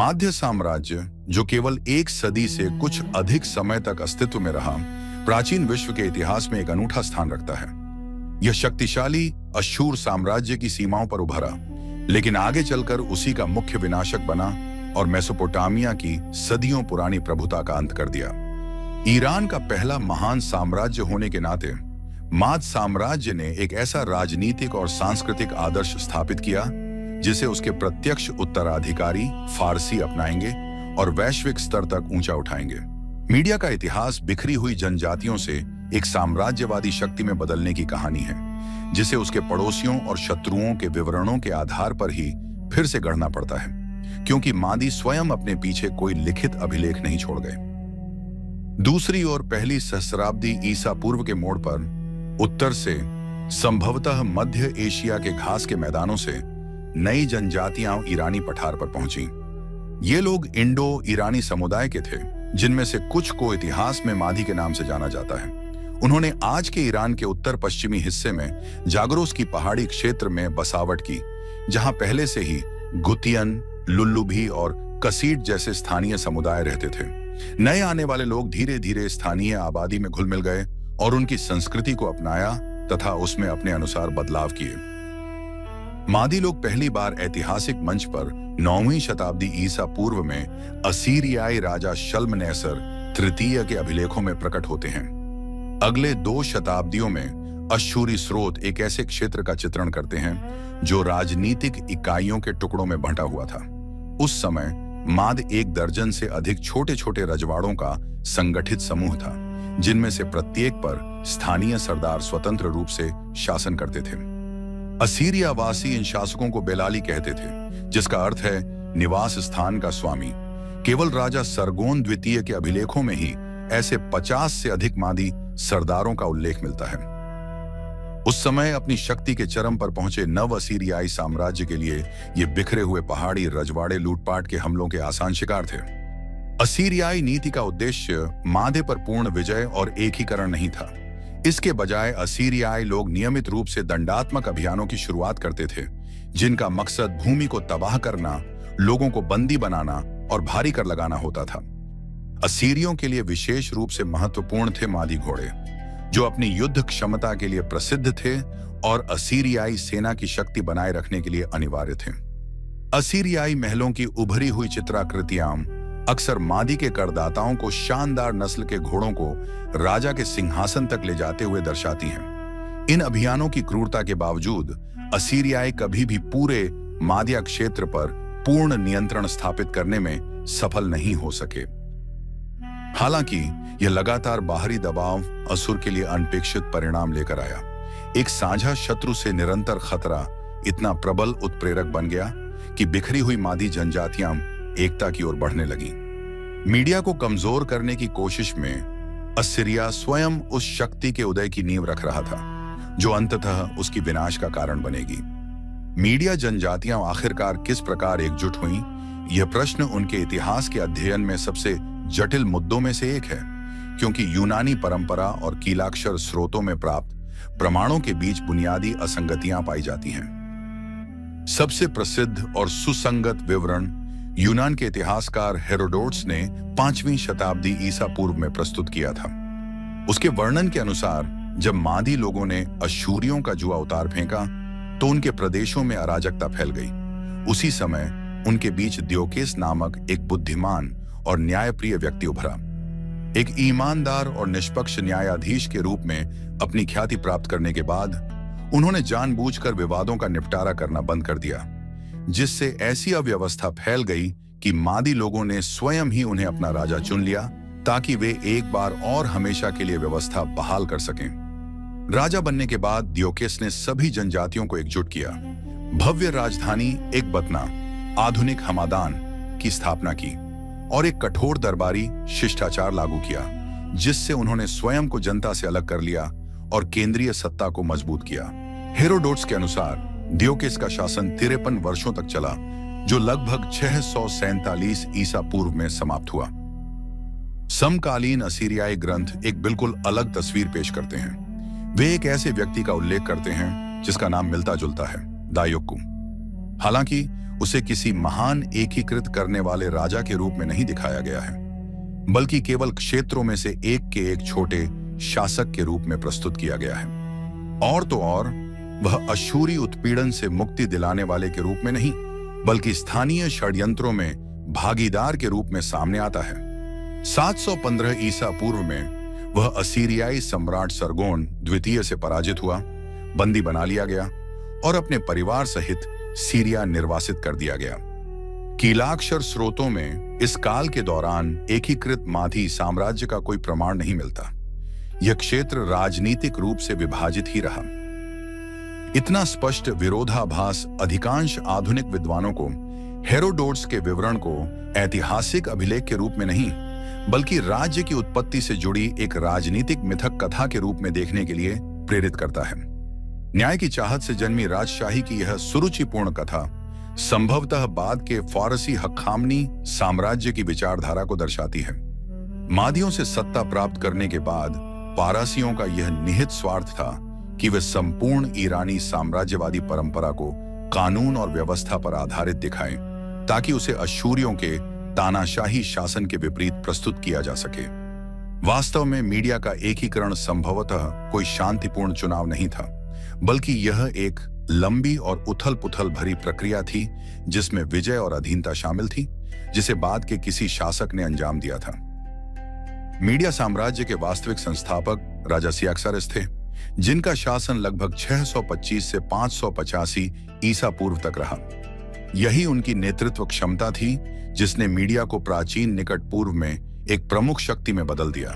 माध्य साम्राज्य, जो केवल एक सदी से कुछ अधिक समय तक अस्तित्व में रहा, प्राचीन विश्व के इतिहास में एक अनूठा स्थान रखता है। यह शक्तिशाली अशूर साम्राज्य की सीमाओं पर उभरा, लेकिन आगे चलकर उसी का मुख्य विनाशक बना और मेसोपोटामिया की सदियों पुरानी प्रभुता का अंत कर दिया। ईरान का पहला महान साम्राज्य होने के नाते माद साम्राज्य ने एक ऐसा राजनीतिक और सांस्कृतिक आदर्श स्थापित किया जिसे उसके प्रत्यक्ष उत्तराधिकारी फारसी अपनाएंगे और वैश्विक स्तर तक ऊंचा उठाएंगे। मीडिया का इतिहास बिखरी हुई जनजातियों से एक साम्राज्यवादी शक्ति में बदलने की कहानी है, जिसे उसके पड़ोसियों और शत्रुओं के विवरणों के आधार पर ही फिर से गढ़ना पड़ता है, क्योंकि मादी स्वयं अपने पीछे कोई लिखित अभिलेख नहीं छोड़ गए। दूसरी ओर पहली सहस्राब्दी ईसा पूर्व के मोड़ पर उत्तर से, संभवतः मध्य एशिया के घास के मैदानों से नई जनजातियां ईरानी पठार पर पहुंची। ये लोग इंडो ईरानी समुदाय के थे, जिनमें से कुछ को इतिहास में मादी के नाम से जाना जाता है। उन्होंने आज के ईरान के उत्तर पश्चिमी हिस्से में जागरोस की पहाड़ी क्षेत्र में बसावट की, जहां पहले से ही गुतियन, लुल्लुभी और कसीट जैसे स्थानीय समुदाय रहते थे। नए आने वाले लोग धीरे धीरे स्थानीय आबादी में घुल मिल गए और उनकी संस्कृति को अपनाया तथा उसमें अपने अनुसार बदलाव किए। मादी लोग पहली बार ऐतिहासिक मंच पर 9वीं शताब्दी ईसा पूर्व में असीरियाई राजा शल्मनेसर तृतीय के अभिलेखों में प्रकट होते हैं। अगले 2 शताब्दियों में अश्शूरी स्रोत एक ऐसे क्षेत्र का चित्रण करते हैं जो राजनीतिक इकाइयों के टुकड़ों में बंटा हुआ था। उस समय माद 1 दर्जन से अधिक छोटे छोटे रजवाड़ों का संगठित समूह था, जिनमें से प्रत्येक पर स्थानीय सरदार स्वतंत्र रूप से शासन करते थे। असीरियावासी इन शासकों को बेलाली कहते थे, जिसका अर्थ है निवास स्थान का स्वामी। केवल राजा सरगोन द्वितीय के अभिलेखों में ही ऐसे 50 से अधिक मादी सरदारों का उल्लेख मिलता है। उस समय अपनी शक्ति के चरम पर पहुंचे नव असीरियाई साम्राज्य के लिए ये बिखरे हुए पहाड़ी रजवाड़े लूटपाट के हमलों के आसान शिकार थे। असीरियाई नीति का उद्देश्य मादे पर पूर्ण विजय और एकीकरण नहीं था। इसके बजाय असीरियाई लोग नियमित रूप से दंडात्मक अभियानों की शुरुआत करते थे, जिनका मकसद भूमि को तबाह करना, लोगों को बंदी बनाना और भारी कर लगाना होता था। असीरियों के लिए विशेष रूप से महत्वपूर्ण थे मादी घोड़े, जो अपनी युद्ध क्षमता के लिए प्रसिद्ध थे और असीरियाई सेना की शक्ति बनाए रखने के लिए अनिवार्य थे। असीरियाई महलों की उभरी हुई चित्राकृतियां अक्सर मादी के करदाताओं को शानदार नस्ल के घोड़ों को राजा के सिंहासन तक ले जाते हुए दर्शाती हैं। इन अभियानों की क्रूरता के बावजूद असीरियाई कभी भी पूरे मादिया क्षेत्र पर पूर्ण नियंत्रण स्थापित करने में सफल नहीं हो सके। हालांकि यह लगातार बाहरी दबाव असुर के लिए अनपेक्षित परिणाम लेकर आया। एक साझा शत्रु से निरंतर खतरा इतना प्रबल उत्प्रेरक बन गया कि बिखरी हुई मादी जनजातियां एकता की ओर बढ़ने लगी। मीडिया को कमजोर करने की कोशिश में असीरिया स्वयं उस शक्ति के उदय की नींव रख रहा था, जो अंततः उसकी विनाश का कारण बनेगी। मीडिया जनजातियां आखिरकार किस प्रकार एकजुट हुईं, यह प्रश्न उनके इतिहास के अध्ययन में सबसे जटिल मुद्दों में से एक है, क्योंकि यूनानी परंपरा और कीलाक्षर स्रोतों में प्राप्त प्रमाणों के बीच बुनियादी असंगतियां पाई जाती हैं। सबसे प्रसिद्ध और सुसंगत विवरण यूनान के इतिहासकार हेरोडोटस ने 5वीं शताब्दी ईसा पूर्व में प्रस्तुत किया था। उसके वर्णन के अनुसार जब मादी लोगों ने अश्शूरियों का जुआ उतार फेंका तो उनके प्रदेशों में अराजकता फैल गई। उसी समय उनके बीच दियोकेस नामक एक बुद्धिमान और न्यायप्रिय व्यक्ति उभरा। एक ईमानदार और निष्पक्ष न्यायाधीश के रूप में अपनी ख्याति प्राप्त करने के बाद उन्होंने जानबूझकर विवादों का निपटारा करना बंद कर दिया, जिससे ऐसी अव्यवस्था फैल गई कि मादी लोगों ने स्वयं ही उन्हें अपना राजा चुन लिया, ताकि वे एक बार और हमेशा के लिए व्यवस्था बहाल कर सकें। राजा बनने के बाद दियोकेस ने सभी जनजातियों को एकजुट किया, भव्य राजधानी एकबतना, आधुनिक हमादान की स्थापना की और एक कठोर दरबारी शिष्टाचार लागू किया, जिससे उन्होंने स्वयं को जनता से अलग कर लिया और केंद्रीय सत्ता को मजबूत किया। हेरोडोटस के अनुसार दियोकेस का शासन 53 वर्षों तक चला, जो लगभग 647 ईसा पूर्व में समाप्त हुआ। समकालीन असीरियाई ग्रंथ एक बिल्कुल अलग तस्वीर पेश करते हैं। वे एक ऐसे व्यक्ति का उल्लेख करते हैं जिसका नाम मिलता जुलता है, दायोक्कू। हालांकि उसे किसी महान एकीकृत करने वाले राजा के रूप में नहीं दिखाया गया है, बल्कि केवल क्षेत्रों में से एक के एक छोटे शासक के रूप में प्रस्तुत किया गया है। और तो और वह अश्शूरी उत्पीड़न से मुक्ति दिलाने वाले के रूप में नहीं, बल्कि स्थानीय षड्यंत्रों में भागीदार के रूप में सामने आता है। 715 ईसा पूर्व में वह असीरियाई सम्राट सरगोन द्वितीय से पराजित हुआ, बंदी बना लिया गया और अपने परिवार सहित सीरिया निर्वासित कर दिया गया। कीलाक्षर स्रोतों में इस काल के दौरान एकीकृत माधी साम्राज्य का कोई प्रमाण नहीं मिलता। यह क्षेत्र राजनीतिक रूप से विभाजित ही रहा। इतना स्पष्ट विरोधाभास अधिकांश आधुनिक विद्वानों को हेरोडोट्स के विवरण को ऐतिहासिक अभिलेख के रूप में नहीं, बल्कि राज्य की उत्पत्ति से जुड़ी एक राजनीतिक मिथक कथा के रूप में देखने के लिए प्रेरित करता है। न्याय की चाहत से जन्मी राजशाही की यह सुरुचिपूर्ण कथा संभवतः बाद के फारसी हक्कामनी साम्राज्य की विचारधारा को दर्शाती है। मादियों से सत्ता प्राप्त करने के बाद पारसियों का यह निहित स्वार्थ था कि वे संपूर्ण ईरानी साम्राज्यवादी परंपरा को कानून और व्यवस्था पर आधारित दिखाएं, ताकि उसे अश्शूरियों के तानाशाही शासन के विपरीत प्रस्तुत किया जा सके। वास्तव में मीडिया का एकीकरण संभवतः कोई शांतिपूर्ण चुनाव नहीं था, बल्कि यह एक लंबी और उथल-पुथल भरी प्रक्रिया थी, जिसमें विजय और अधीनता शामिल थी, जिसे बाद के किसी शासक ने अंजाम दिया था। मीडिया साम्राज्य के वास्तविक संस्थापक राजा सियाक्सारिस थे, जिनका शासन लगभग 625 से 585 ईसा पूर्व तक रहा। यही उनकी नेतृत्व क्षमता थी जिसने मीडिया को प्राचीन निकट पूर्व में एक प्रमुख शक्ति में बदल दिया।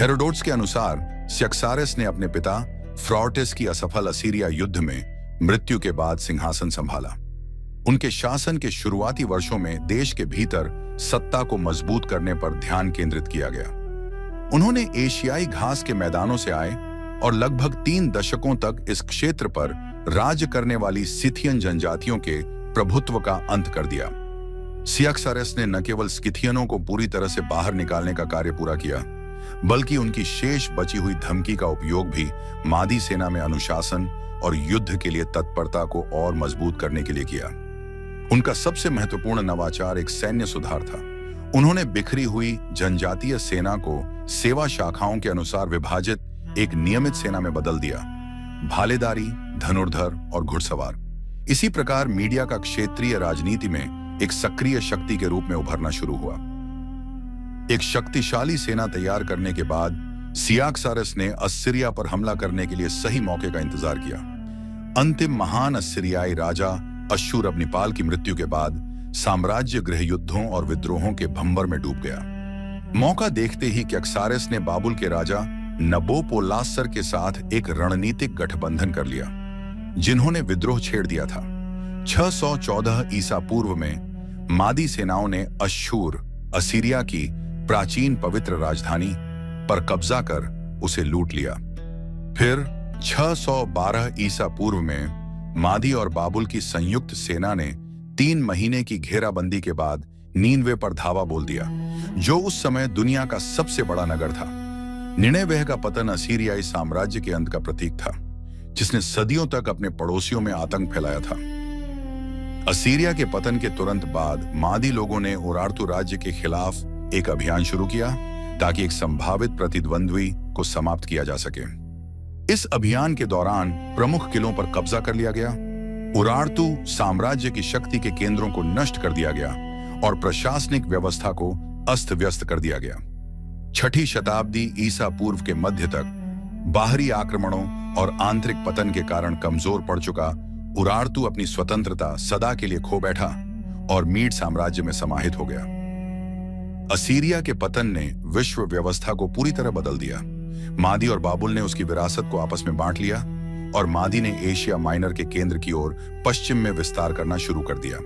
हेरोडोट्स के अनुसार सियाक्सारिस ने अपने पिता फ्रॉटिस की असफल असीरिया युद्ध में मृत्यु के बाद सिंहासन संभाला। उनके शासन के शुरुआती वर्षों में देश के भीतर सत्ता को मजबूत करने पर ध्यान केंद्रित किया गया। उन्होंने एशियाई घास के मैदानों से आए और लगभग 3 दशकों तक इस क्षेत्र पर राज करने वाली स्किथियन जनजातियों के प्रभुत्व का अंत कर दिया। सियाक्सारिस ने न केवल स्किथियनों को पूरी तरह से बाहर निकालने का कार्य पूरा किया, बल्कि उनकी शेष बची हुई धमकी का उपयोग भी मादी सेना में अनुशासन और युद्ध के लिए तत्परता को और मजबूत करने के लिए किया। उनका सबसे महत्वपूर्ण नवाचार एक सैन्य सुधार था। उन्होंने बिखरी हुई जनजातीय सेना को सेवा शाखाओं के अनुसार विभाजित एक नियमित सेना में बदल दिया, भालेदारी, धनुर्धर और घुड़सवार। इसी प्रकार मीडिया का क्षेत्रीय राजनीति में एक सक्रिय शक्ति के रूप में उभरना शुरू हुआ। एक शक्तिशाली सेना तैयार करने के बाद सियाक्सारिस ने असीरिया पर हमला करने के लिए सही मौके का इंतजार किया। अंतिम महान असीरियाई राजा अश्शुरबनिपाल की मृत्यु के बाद साम्राज्य गृह युद्धों और विद्रोहों के भंवर में डूब गया। मौका देखते ही सियाक्सारिस ने बाबुल के राजा नबोपोलासर के साथ एक रणनीतिक गठबंधन कर लिया, जिन्होंने विद्रोह छेड़ दिया था। 614 ईसा पूर्व में मादी सेनाओं ने अश्शूर असीरिया की प्राचीन पवित्र राजधानी पर कब्जा कर उसे लूट लिया। फिर 612 ईसा पूर्व में मादी और बाबुल की संयुक्त सेना ने 3 महीने की घेराबंदी के बाद नीनवे पर धावा बोल दिया, जो उस समय दुनिया का सबसे बड़ा नगर था। निनेवे का पतन असीरियाई साम्राज्य के अंत का प्रतीक था, जिसने सदियों तक अपने पड़ोसियों में आतंक फैलाया था। असीरिया के पतन के तुरंत बाद मादी लोगों ने उरार्तु राज्य के खिलाफ एक अभियान शुरू किया, ताकि एक संभावित प्रतिद्वंद्वी को समाप्त किया जा सके। इस अभियान के दौरान प्रमुख किलों पर कब्जा कर लिया गया, उरार्तु साम्राज्य की शक्ति के केंद्रों को नष्ट कर दिया गया और प्रशासनिक व्यवस्था को अस्त व्यस्त कर दिया गया। 6ठी शताब्दी ईसा पूर्व के मध्य तक बाहरी आक्रमणों और आंतरिक पतन के कारण कमजोर पड़ चुका उरार्तु अपनी स्वतंत्रता सदा के लिए खो बैठा और मीड साम्राज्य में समाहित हो गया। असीरिया के पतन ने विश्व व्यवस्था को पूरी तरह बदल दिया। मादी और बाबुल ने उसकी विरासत को आपस में बांट लिया और मादी ने एशिया माइनर के केंद्र की ओर पश्चिम में विस्तार करना शुरू कर दिया।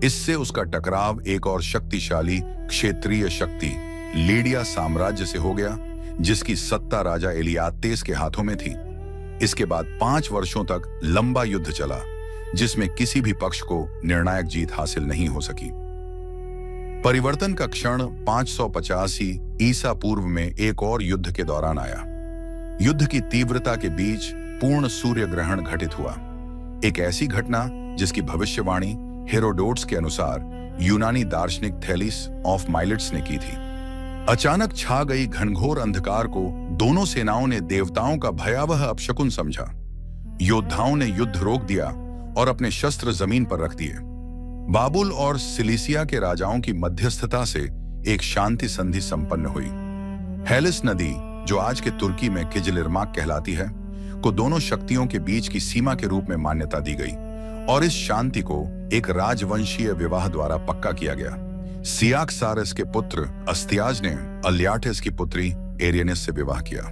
इससे उसका टकराव एक और शक्तिशाली क्षेत्रीय शक्ति लीडिया साम्राज्य से हो गया, जिसकी सत्ता राजा एलियातेस के हाथों में थी। इसके बाद 5 वर्षों तक लंबा युद्ध चला, जिसमें किसी भी पक्ष को निर्णायक जीत हासिल नहीं हो सकी। परिवर्तन का क्षण 585 ईसा पूर्व में एक और युद्ध के दौरान आया। युद्ध की तीव्रता के बीच पूर्ण सूर्य ग्रहण घटित हुआ, एक ऐसी घटना जिसकी भविष्यवाणी हेरोडोट्स के अनुसार यूनानी दार्शनिक थेलिस ऑफ माइलेट्स ने की थी। अचानक छा गई घनघोर अंधकार को दोनों सेनाओं ने देवताओं का भयावह अपशकुन समझा। योद्धाओं ने युद्ध रोक दिया और अपने शस्त्र जमीन पर रख दिए। बाबुल और सिलिसिया के राजाओं की मध्यस्थता से एक शांति संधि संपन्न हुई। हेलिस नदी, जो आज के तुर्की में किजलिरमाक कहलाती है, को दोनों शक्तियों के बीच की सीमा के रूप में मान्यता दी गई और इस शांति को एक राजवंशीय विवाह द्वारा पक्का किया गया। सियाक्सारस के पुत्र अस्तियाज ने अलियाटिस की पुत्री एरियनिस से विवाह किया।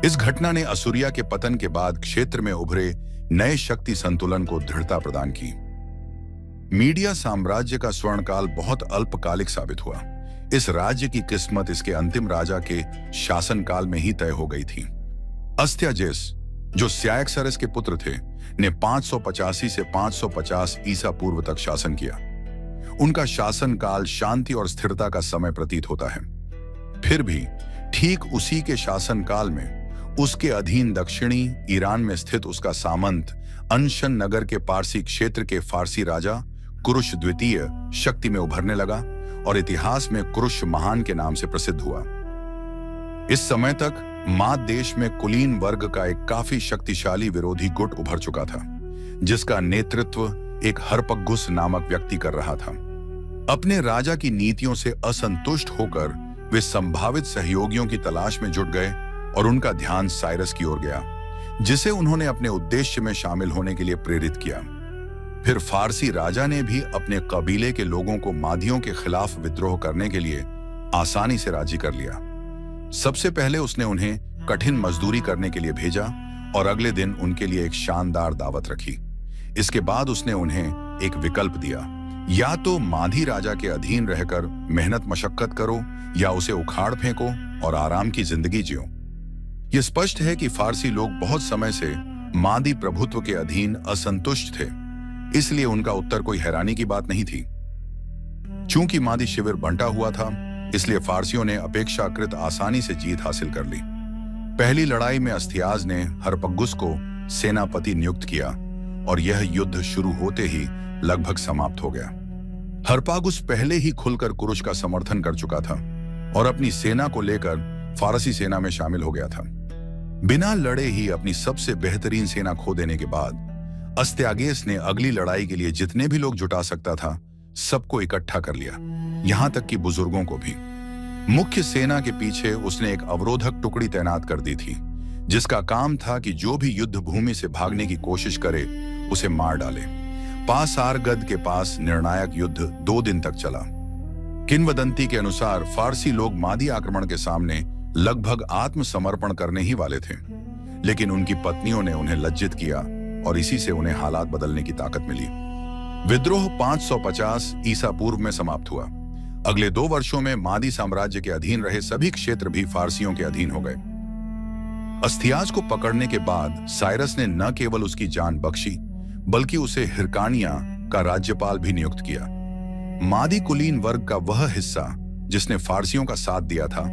इस घटना ने असुरिया के पतन के बाद क्षेत्र में उभरे नए शक्ति संतुलन को दृढ़ता प्रदान की। मीडिया साम्राज्य का स्वर्णकाल बहुत अल्पकालिक साबित हुआ। इस राज्य की किस्मत इसके अंतिम राजा के शासनकाल में ही तय हो गई थी। अस्त्याजेस, जो सियाक्सारस के पुत्र थे, ने 585 से 550 ईसा पूर्व तक शासन किया। उनका शासनकाल शांति और स्थिरता का समय प्रतीत होता है। फिर भी ठीक उसी के शासनकाल में उसके अधीन दक्षिणी ईरान में स्थित उसका सामंत अनशन नगर के पारसी क्षेत्र के फारसी राजा कुरुश द्वितीय शक्ति में उभरने लगा और इतिहास में कुरुश महान के नाम से प्रसिद्ध हुआ। इस समय तक माद देश में कुलीन वर्ग का एक काफी शक्तिशाली विरोधी गुट उभर चुका था, जिसका नेतृत्व एक हरपग्गुस नामक व्यक्ति कर रहा था। अपने राजा की नीतियों से असंतुष्ट होकर वे संभावित सहयोगियों की तलाश में जुट गए और उनका ध्यान साइरस की ओर गया, जिसे उन्होंने अपने उद्देश्य में शामिल होने के लिए प्रेरित किया। फिर फारसी राजा ने भी अपने कबीले के लोगों को मादियों के खिलाफ विद्रोह करने के लिए आसानी से राजी कर लिया। सबसे पहले उसने उन्हें कठिन मजदूरी करने के लिए भेजा और अगले दिन उनके लिए एक शानदार दावत रखी। इसके बाद उसने उन्हें एक विकल्प दिया, या तो माधी राजा के अधीन रहकर मेहनत मशक्कत करो या उसे उखाड़ फेंको और आराम की जिंदगी जियो। यह स्पष्ट है कि फारसी लोग बहुत समय से मादी प्रभुत्व के अधीन असंतुष्ट थे, इसलिए उनका उत्तर कोई हैरानी की बात नहीं थी। चूंकि मादी शिविर बंटा हुआ था, इसलिए फारसियों ने अपेक्षाकृत आसानी से जीत हासिल कर ली। पहली लड़ाई में अस्थियाज ने हरपग्गुस को सेनापति नियुक्त किया और यह युद्ध शुरू होते ही लगभग समाप्त हो गया। हरपागुस पहले ही खुलकर कुरुश का समर्थन कर चुका था और अपनी सेना को लेकर फारसी सेना में शामिल हो गया था। बिना लड़े ही अपनी सबसे बेहतरीन सेना खो देने के बाद अस्त्यागेस ने अगली लड़ाई के लिए जितने भी लोग जुटा सकता था सबको इकट्ठा कर लिया, यहां तक कि बुजुर्गों को भी। मुख्य सेना के पीछे उसने एक अवरोधक टुकड़ी तैनात कर दी थी, जिसका काम था कि जो भी युद्ध भूमि से भागने की कोशिश करे उसे मार डाले। पासारगद के पास निर्णायक युद्ध 2 दिन तक चला। किंवदंती के अनुसार फारसी लोग मादी आक्रमण के सामने लगभग आत्मसमर्पण करने ही वाले थे, लेकिन उनकी पत्नियों ने उन्हें लज्जित किया और इसी से उन्हें हालात बदलने की ताकत मिली। विद्रोह 550 ईसा पूर्व में समाप्त हुआ। अगले 2 वर्षों में मादी साम्राज्य के अधीन रहे सभी क्षेत्र भी फारसियों के अधीन हो गए। अस्थियाज को पकड़ने के बाद साइरस ने न केवल उसकी जान बख्शी, बल्कि उसे हिरकानिया का राज्यपाल भी नियुक्त किया। मादी कुलीन वर्ग का वह हिस्सा जिसने फारसियों का साथ दिया था,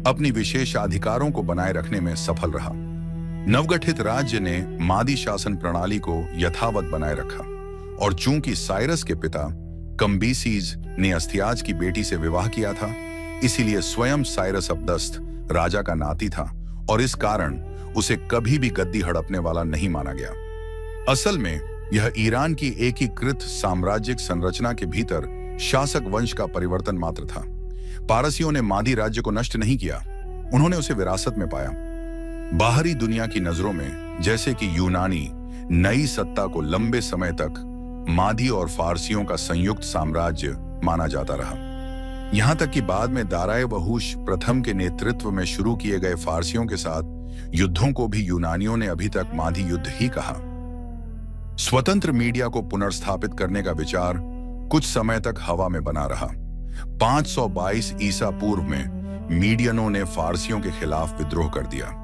अपनी विशेषाधिकारों को बनाए रखने में सफल रहा। नवगठित राज्य ने मादी शासन प्रणाली को यथावत बनाए रखा और चूंकि साइरस के पिता कम्बीसीज ने अस्थियाज की बेटी से विवाह किया था, इसीलिए स्वयं साइरस अपदस्थ राजा का नाती था और इस कारण उसे कभी भी गद्दी हड़पने वाला नहीं माना गया। असल में यह ईरान की एकीकृत साम्राज्यिक संरचना के भीतर शासक वंश का परिवर्तन मात्र था। पारसियों ने मादी राज्य को नष्ट नहीं किया, उन्होंने उसे विरासत में पाया। बाहरी दुनिया की नजरों में जैसे कि यूनानी नई सत्ता को लंबे समय तक मादी और फारसियों का संयुक्त साम्राज्य माना जाता रहा, यहां तक कि बाद में दाराए वहूश प्रथम के नेतृत्व में शुरू किए गए फारसियों के साथ युद्धों को भी यूनानियों ने अभी तक मादी युद्ध ही कहा। स्वतंत्र मीडिया को पुनर्स्थापित करने का विचार कुछ समय तक हवा में बना रहा। 522 ईसा पूर्व में मीडियनों ने फारसियों के खिलाफ विद्रोह कर दिया।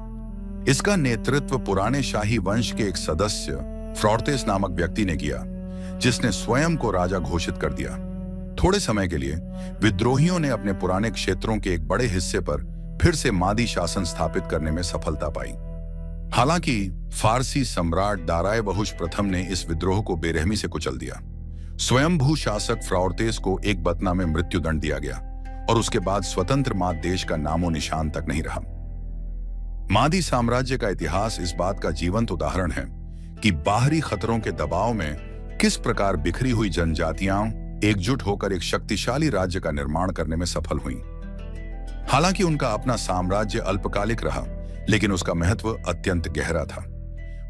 इसका नेतृत्व पुराने शाही वंश के एक सदस्य फ्रॉर्तेस नामक व्यक्ति ने किया, जिसने स्वयं को राजा घोषित कर दिया। थोड़े समय के लिए विद्रोहियों ने अपने पुराने क्षेत्रों के एक बड़े हिस्से पर फिर से मादी शासन स्थापित करने में सफलता पाई। हालांकि फारसी सम्राट दाराए वहुश प्रथम ने इस विद्रोह को बेरहमी से कुचल दिया। स्वयंभू शासक फ्राउर्तेस को एक बतना में मृत्युदंड दिया गया और उसके बाद स्वतंत्र माद देश का नामो निशान तक नहीं रहा। मादी साम्राज्य का इतिहास इस बात का जीवंत उदाहरण है कि बाहरी खतरों के दबाव में किस प्रकार बिखरी हुई जनजातियां एकजुट होकर एक शक्तिशाली राज्य का निर्माण करने में सफल हुईं। हालांकि उनका अपना साम्राज्य अल्पकालिक रहा, लेकिन उसका महत्व अत्यंत गहरा था।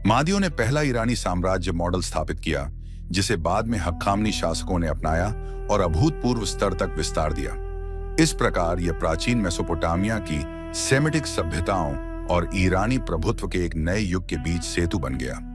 मादियों ने पहला ईरानी साम्राज्य मॉडल स्थापित किया, जिसे बाद में हक्कामनी शासकों ने अपनाया और अभूतपूर्व स्तर तक विस्तार दिया। इस प्रकार यह प्राचीन मेसोपोटामिया की सेमिटिक सभ्यताओं और ईरानी प्रभुत्व के एक नए युग के बीच सेतु बन गया।